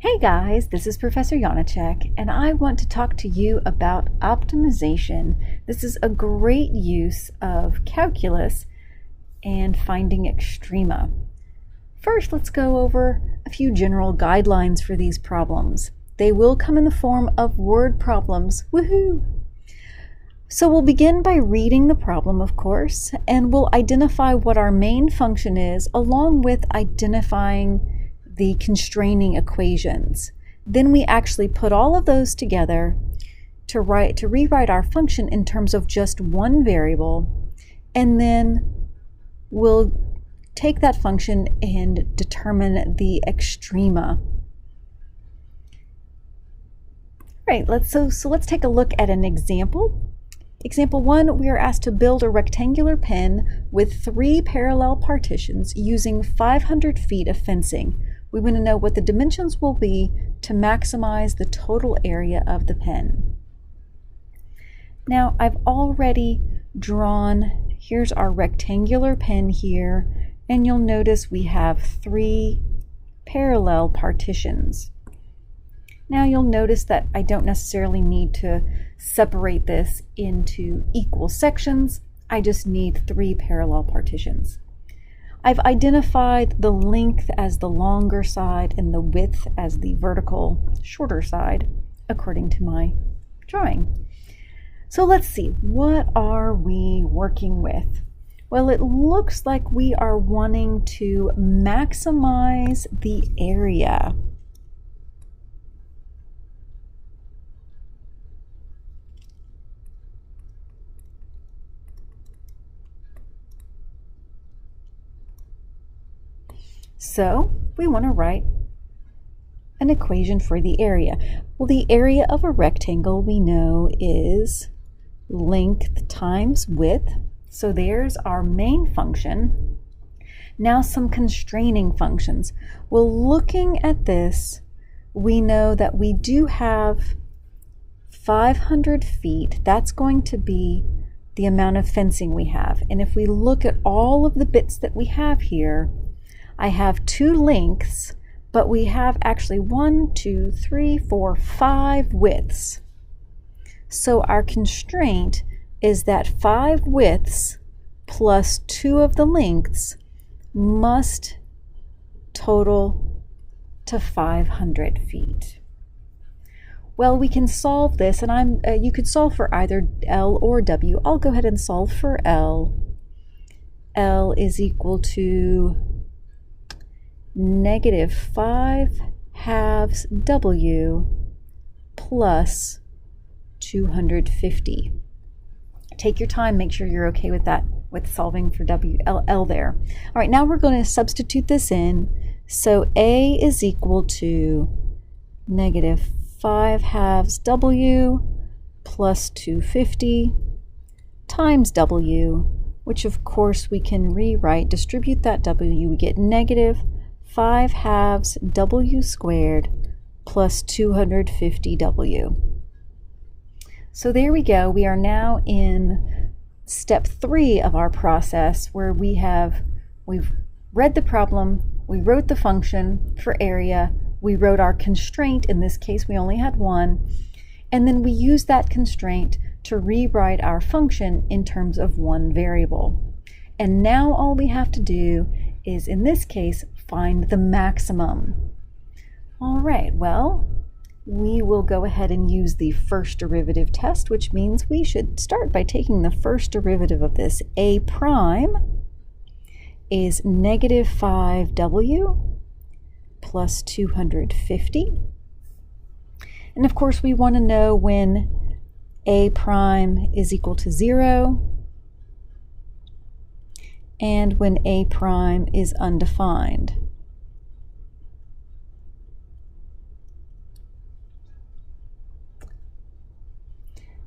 Hey guys, this is Professor Janacek, and I want to talk to you about optimization. This is a great use of calculus and finding extrema. First, let's go over a few general guidelines for these problems. They will come in the form of word problems. Woohoo! So we'll begin by reading the problem, of course, and we'll identify what our main function is along with identifying the constraining equations. Then we actually put all of those together to rewrite our function in terms of just one variable, and then we'll take that function and determine the extrema. Right, let's take a look at an example. Example 1, we are asked to build a rectangular pen with 3 parallel partitions using 500 feet of fencing. We want to know what the dimensions will be to maximize the total area of the pen. Now, I've already drawn, here's our rectangular pen here, and you'll notice we have 3 parallel partitions. Now you'll notice that I don't necessarily need to separate this into equal sections. I just need 3 parallel partitions. I've identified the length as the longer side and the width as the vertical shorter side according to my drawing. So let's see, what are we working with? Well, it looks like we are wanting to maximize the area. So we want to write an equation for the area. Well, the area of a rectangle we know is length times width. So there's our main function. Now some constraining functions. Well, looking at this, we know that we do have 500 feet. That's going to be the amount of fencing we have. And if we look at all of the bits that we have here, I have 2 lengths, but we have actually 1, 2, 3, 4, 5 widths. So our constraint is that 5 widths plus 2 of the lengths must total to 500 feet. Well, we can solve this, and you could solve for either L or W. I'll go ahead and solve for L. L is equal to negative 5 halves W plus 250. Take your time, make sure you're okay with that, with solving for L there. All right, now we're going to substitute this in. So A is equal to negative 5 halves W plus 250 times W, which of course we can rewrite, distribute that W, we get negative 5 halves W squared plus 250W. So there we go. We are now in step 3 of our process where we've read the problem, we wrote the function for area, we wrote our constraint, in this case we only had 1, and then we used that constraint to rewrite our function in terms of 1 variable. And now all we have to do is, in this case, find the maximum. All right, well, we will go ahead and use the first derivative test, which means we should start by taking the first derivative of this. A prime is negative 5W plus 250. And of course, we want to know when A prime is equal to 0 and when A prime is undefined.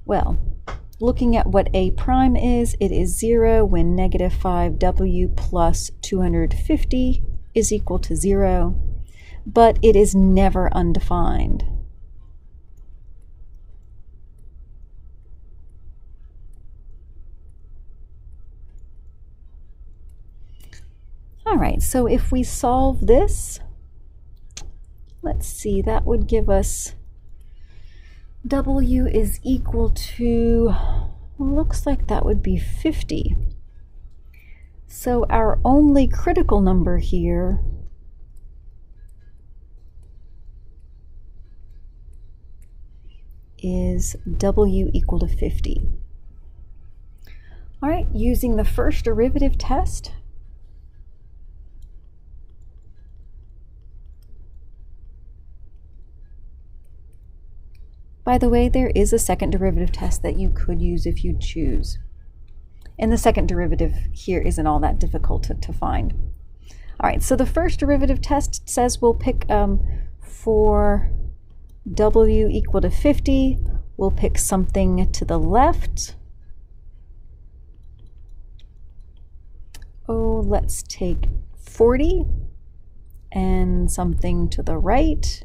Well, looking at what A prime is, it is 0 when negative 5W plus 250 is equal to 0, but it is never undefined. All right, so if we solve this, let's see, that would give us W is equal to, looks like that would be 50. So our only critical number here is W equal to 50. All right, using the first derivative test, by the way, there is a second derivative test that you could use if you choose. And the second derivative here isn't all that difficult to find. All right, so the first derivative test says we'll pick for W equal to 50, we'll pick something to the left. Oh, let's take 40 and something to the right.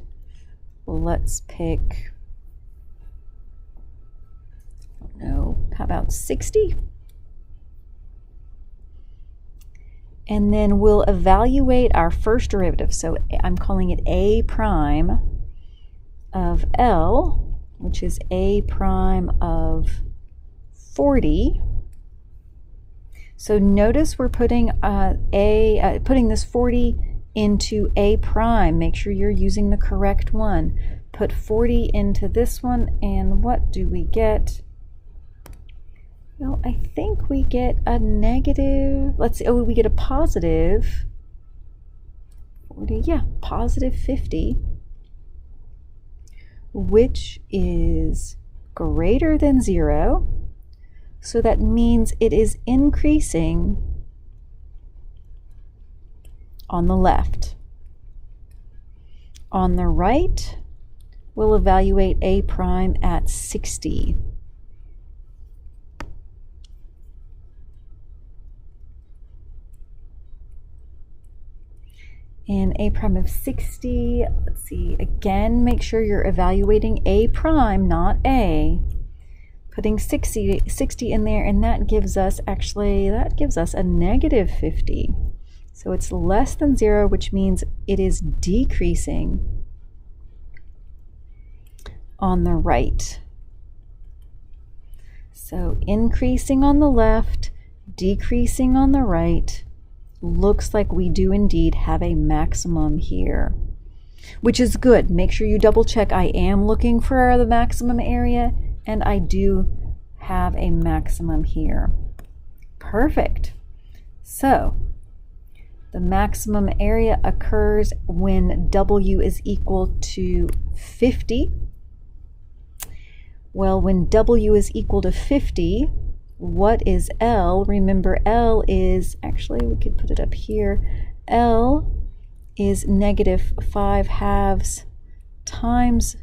Let's pick, no, how about 60? And then we'll evaluate our first derivative. So I'm calling it A prime of L, which is A prime of 40. So notice we're putting putting this 40 into A prime. Make sure you're using the correct one. Put 40 into this one, and what do we get? Well, I think we get a negative, let's see, oh, we get a positive 40, yeah, positive 50, which is greater than 0. So that means it is increasing on the left. On the right, we'll evaluate A prime at 60. And A prime of 60, let's see, again, make sure you're evaluating A prime, not A. Putting 60 in there, and that gives us, actually, that gives us a negative 50. So it's less than 0, which means it is decreasing on the right. So increasing on the left, decreasing on the right. Looks like we do indeed have a maximum here, which is good. Make sure you double check. I am looking for the maximum area, and I do have a maximum here. Perfect. So the maximum area occurs when W is equal to 50. Well, when W is equal to 50, what is L? Remember, L is, actually, we could put it up here. L is negative 5/2 times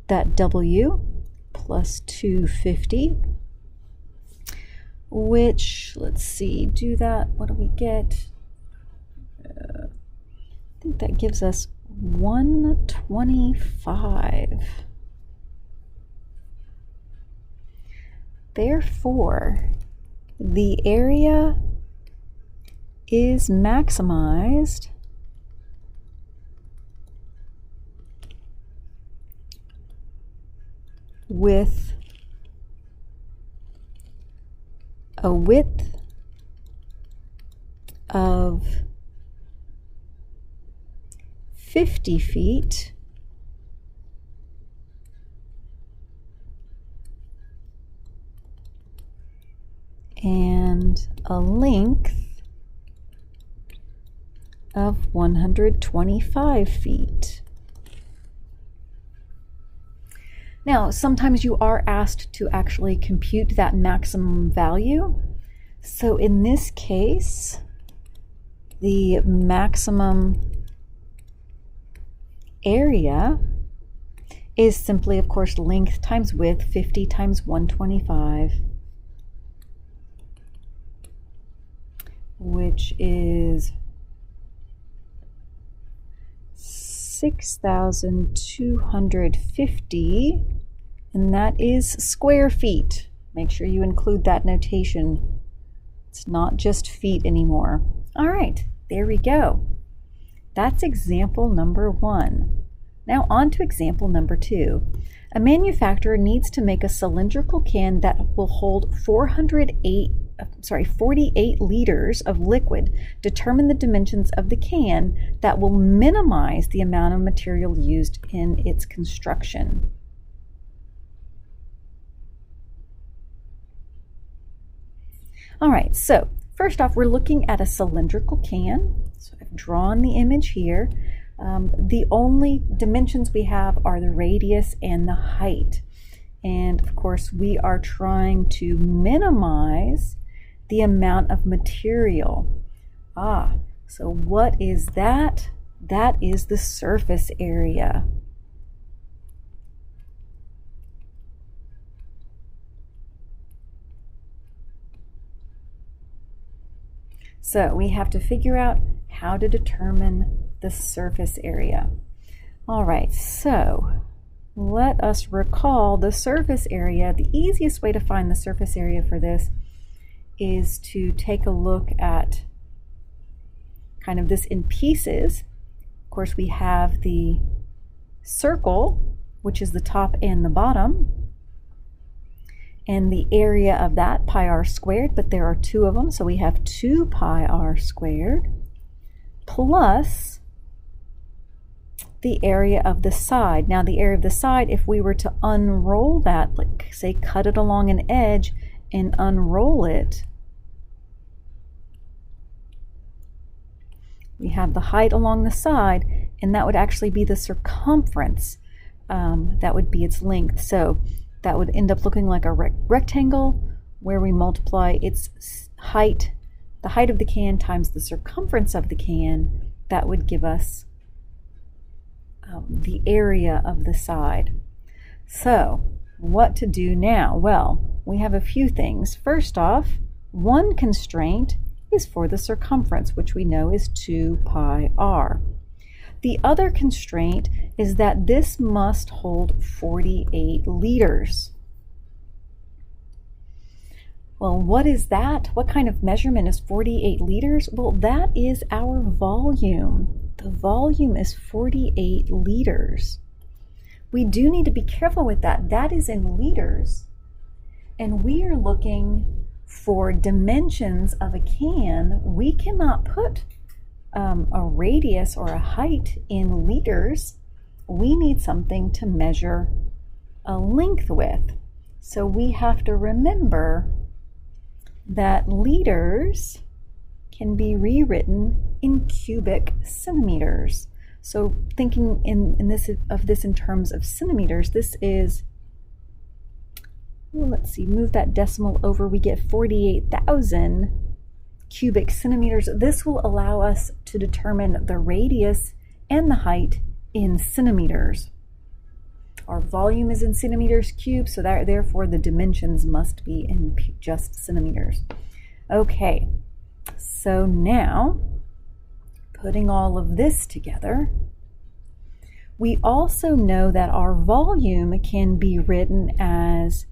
that W plus 250, which, let's see, do that, what do we get? I think that gives us 125. Therefore, the area is maximized with a width of 50 feet and a length of 125 feet. Now, sometimes you are asked to actually compute that maximum value. So in this case, the maximum area is simply, of course, length times width, 50 times 125, which is 6,250, and that is square feet. Make sure you include that notation. It's not just feet anymore. All right, there we go. That's example number 1. Now on to example number 2. A manufacturer needs to make a cylindrical can that will hold 48 liters of liquid. Determine the dimensions of the can that will minimize the amount of material used in its construction. All right, so first off, we're looking at a cylindrical can. So I've drawn the image here. The only dimensions we have are the radius and the height. And of course, we are trying to minimize the amount of material. So what is that? That is the surface area. So we have to figure out how to determine the surface area. All right, so let us recall the surface area. The easiest way to find the surface area for this is to take a look at kind of this in pieces. Of course, we have the circle, which is the top and the bottom, and the area of that, pi r squared, but there are 2 of them, so we have 2 pi r squared plus the area of the side. Now the area of the side, if we were to unroll that, like say cut it along an edge and unroll it, we have the height along the side, and that would actually be the circumference. That would be its length. So that would end up looking like a rectangle where we multiply its height, the height of the can times the circumference of the can. That would give us the area of the side. So what to do now? Well, we have a few things. First off, one constraint is for the circumference, which we know is 2 pi r. The other constraint is that this must hold 48 liters. Well, what is that? What kind of measurement is 48 liters? Well, that is our volume. The volume is 48 liters. We do need to be careful with that. That is in liters. And we are looking for dimensions of a can. We cannot put a radius or a height in liters. We need something to measure a length with. So we have to remember that liters can be rewritten in cubic centimeters. So thinking in this in terms of centimeters, this is, well, let's see, move that decimal over, we get 48,000 cubic centimeters. This will allow us to determine the radius and the height in centimeters. Our volume is in centimeters cubed, so that therefore the dimensions must be in just centimeters. Okay, so now putting all of this together, we also know that our volume can be written as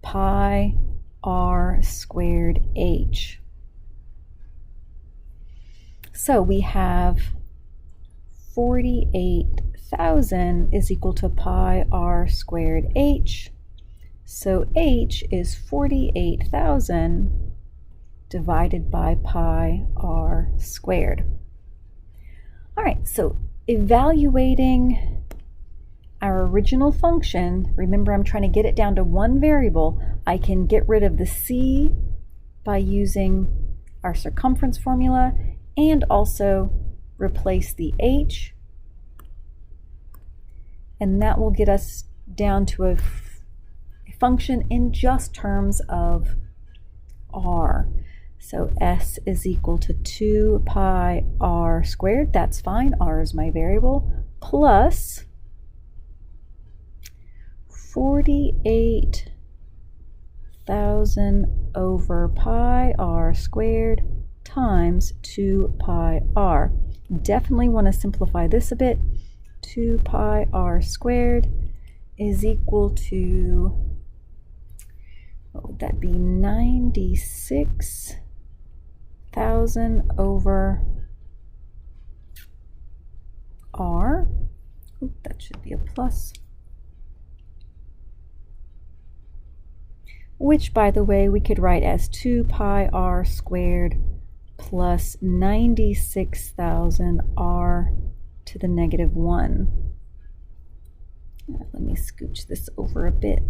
pi r squared h. So we have 48,000 is equal to pi r squared h. So h is 48,000 divided by pi r squared. All right, so evaluating our original function, remember I'm trying to get it down to one variable. I can get rid of the c by using our circumference formula and also replace the h, and that will get us down to a function in just terms of r. So s is equal to 2 pi r squared, that's fine, r is my variable, plus 48,000 over pi r squared times 2 pi r. Definitely want to simplify this a bit. 2 pi r squared is equal to, what would that be, 96,000 over r. That be a plus. Which, by the way, we could write as 2 pi r squared plus 96,000 r to the negative 1. Let me scooch this over a bit.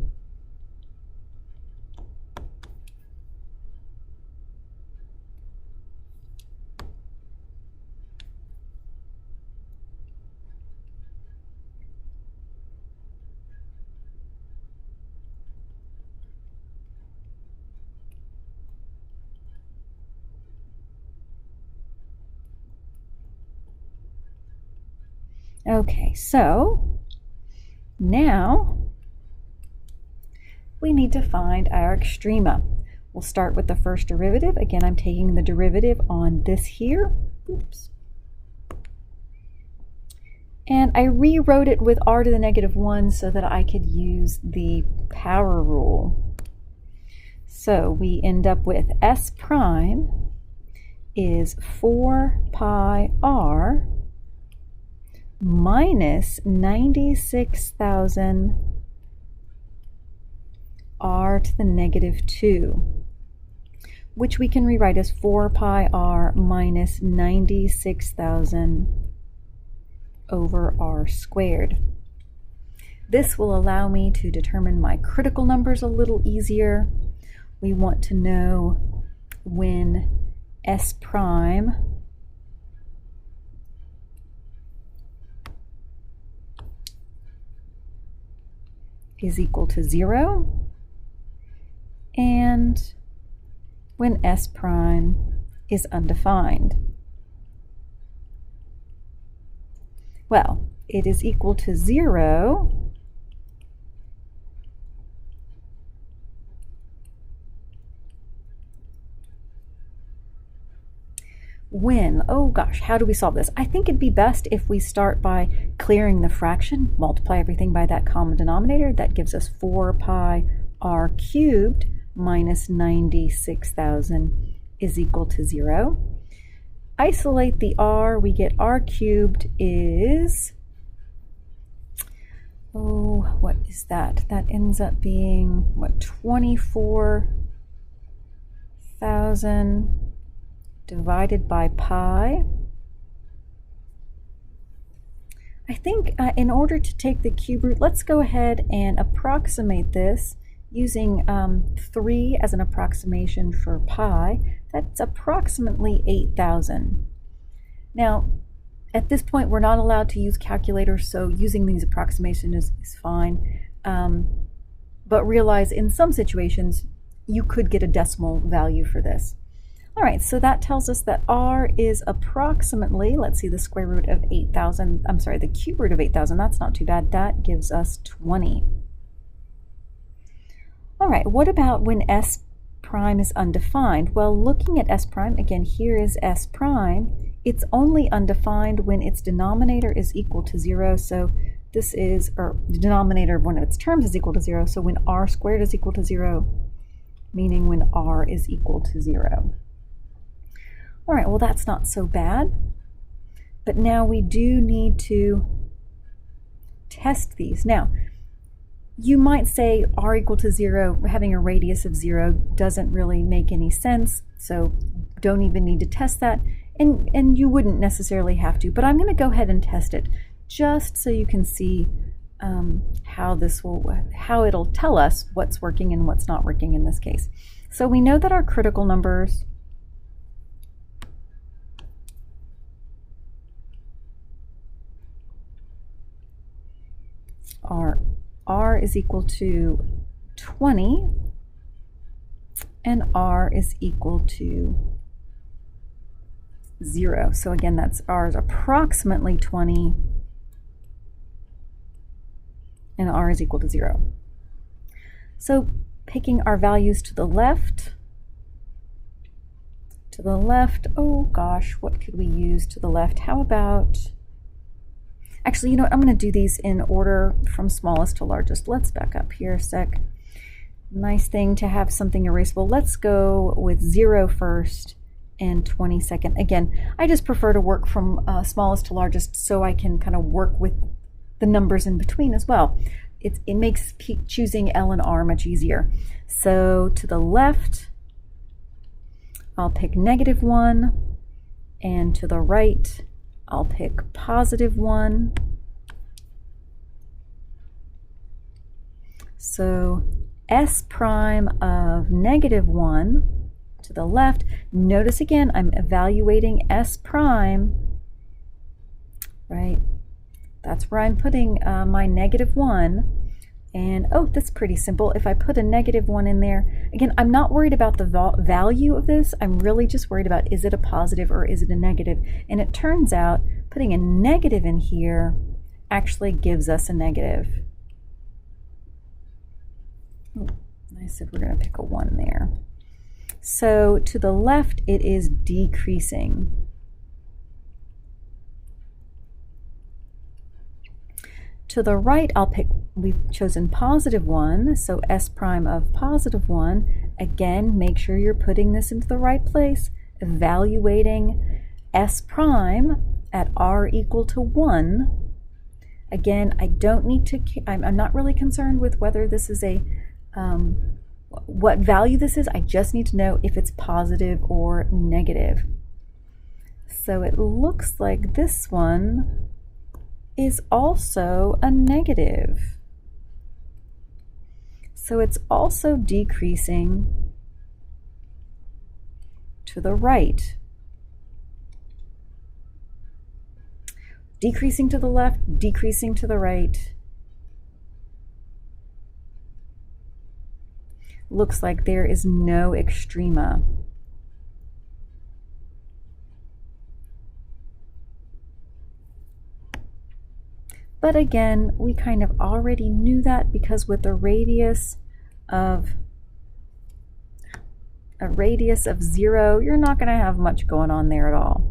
Okay, so now we need to find our extrema. We'll start with the first derivative. Again, I'm taking the derivative on this here. Oops. And I rewrote it with r to the negative 1 so that I could use the power rule. So we end up with s prime is 4 pi r minus 96,000 r to the negative 2, which we can rewrite as 4 pi r minus 96,000 over r squared. This will allow me to determine my critical numbers a little easier. We want to know when s prime is equal to 0 and when s prime is undefined. Well, it is equal to 0 when, oh gosh, how do we solve this? I think it'd be best if we start by clearing the fraction, multiply everything by that common denominator. That gives us 4 pi r cubed minus 96,000 is equal to 0. Isolate the r, we get r cubed is, oh, what is that? That ends up being, what, 24,000 divided by pi. I think in order to take the cube root, let's go ahead and approximate this using 3 as an approximation for pi. That's approximately 8,000. Now, at this point, we're not allowed to use calculators, so using these approximations is fine. But realize in some situations, you could get a decimal value for this. All right, so that tells us that r is approximately, let's see, the square root of 8,000, I'm sorry, the cube root of 8,000, that's not too bad. That gives us 20. All right, what about when s prime is undefined? Well, looking at s prime, again, here is s prime. It's only undefined when its denominator is equal to 0, so this is, or the denominator of one of its terms is equal to 0, so when r squared is equal to 0, meaning when r is equal to 0. All right, well, that's not so bad. But now we do need to test these. Now, you might say r equal to 0, having a radius of 0 doesn't really make any sense, so don't even need to test that, and you wouldn't necessarily have to, but I'm going to go ahead and test it just so you can see how it'll tell us what's working and what's not working in this case. So we know that our critical numbers are r is equal to 20 and r is equal to 0. So again, that's r is approximately 20 and r is equal to 0. So picking our values to the left, oh gosh, what could we use to the left? How about, actually, you know what, I'm going to do these in order from smallest to largest. Let's back up here a sec. Nice thing to have something erasable. Let's go with 0 first and 20 second. Again, I just prefer to work from smallest to largest so I can kind of work with the numbers in between as well. It makes choosing L and R much easier. So to the left, I'll pick -1, and to the right, I'll pick +1. So S prime of -1 to the left. Notice again, I'm evaluating S prime, right? That's where I'm putting my -1. And oh, that's pretty simple. If I put a -1 in there, again, I'm not worried about the value of this. I'm really just worried about, is it a positive or is it a negative? And it turns out putting a negative in here actually gives us a negative. I said we're going to pick a 1 there. So to the left, it is decreasing. To the right, we've chosen +1, so S prime of +1. Again, make sure you're putting this into the right place, evaluating S prime at R equal to 1. Again, I don't need to, I'm not really concerned with whether this is a, what value this is. I just need to know if it's positive or negative. So it looks like this one is also a negative. So it's also decreasing to the right. Decreasing to the left, decreasing to the right. Looks like there is no extrema. But again, we kind of already knew that, because with a radius of 0, you're not going to have much going on there at all.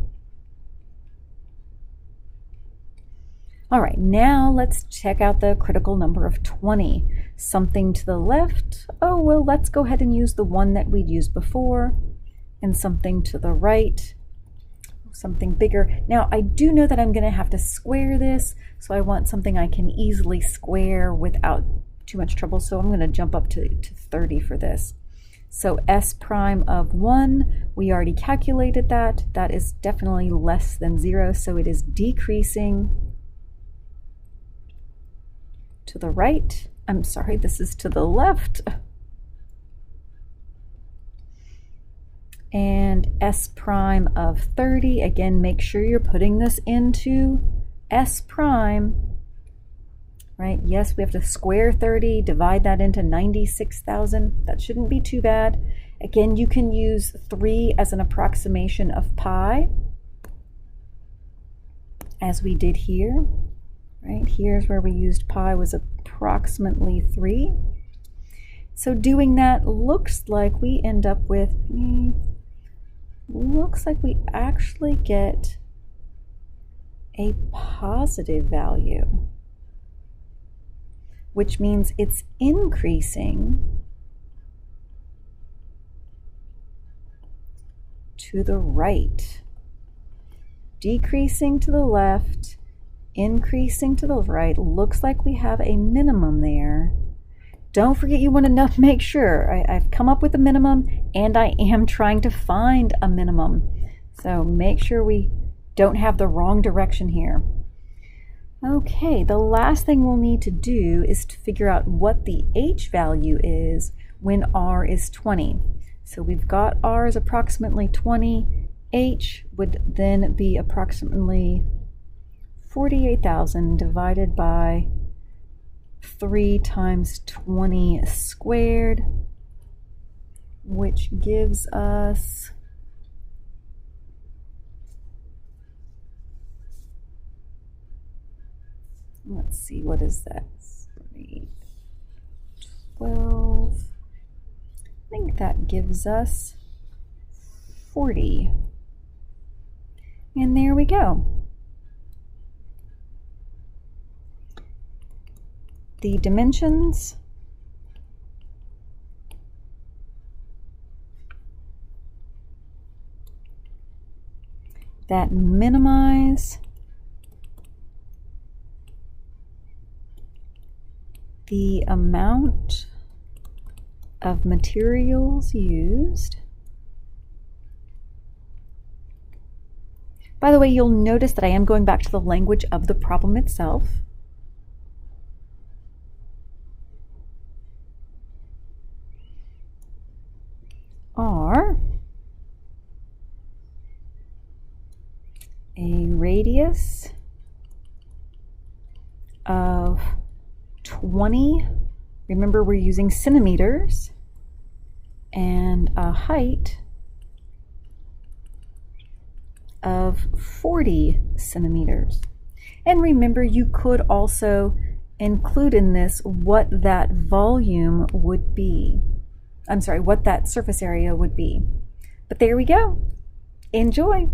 All right, now let's check out the critical number of 20. Something to the left, oh, well, let's go ahead and use the one that we'd used before. And something to the right, something bigger. Now, I do know that I'm going to have to square this, so I want something I can easily square without too much trouble. So I'm going to jump up to 30 for this. So S prime of 1, we already calculated that. That is definitely less than 0, so it is decreasing to the right. I'm sorry, this is to the left. And S prime of 30, again, make sure you're putting this into S prime, right? Yes, we have to square 30, divide that into 96,000. That shouldn't be too bad. Again, you can use 3 as an approximation of pi, as we did here, right? Here's where we used pi was approximately 3. So doing that, looks like we end up with, looks like we actually get a positive value, which means it's increasing to the right, decreasing to the left, increasing to the right. Looks like we have a minimum there. Don't forget, you want to make sure I've come up with a minimum, and I am trying to find a minimum. So make sure we don't have the wrong direction here. Okay, the last thing we'll need to do is to figure out what the H value is when R is 20. So we've got R is approximately 20. H would then be approximately 48,000 divided by 3 times 20 squared, which gives us, let's see, what is that? 12. I think that gives us 40. And there we go. The dimensions that minimize the amount of materials used. By the way, you'll notice that I am going back to the language of the problem itself. Are a radius of 20, remember we're using centimeters, and a height of 40 centimeters. And remember, you could also include in this what that volume would be. I'm sorry, what that surface area would be. But there we go. Enjoy.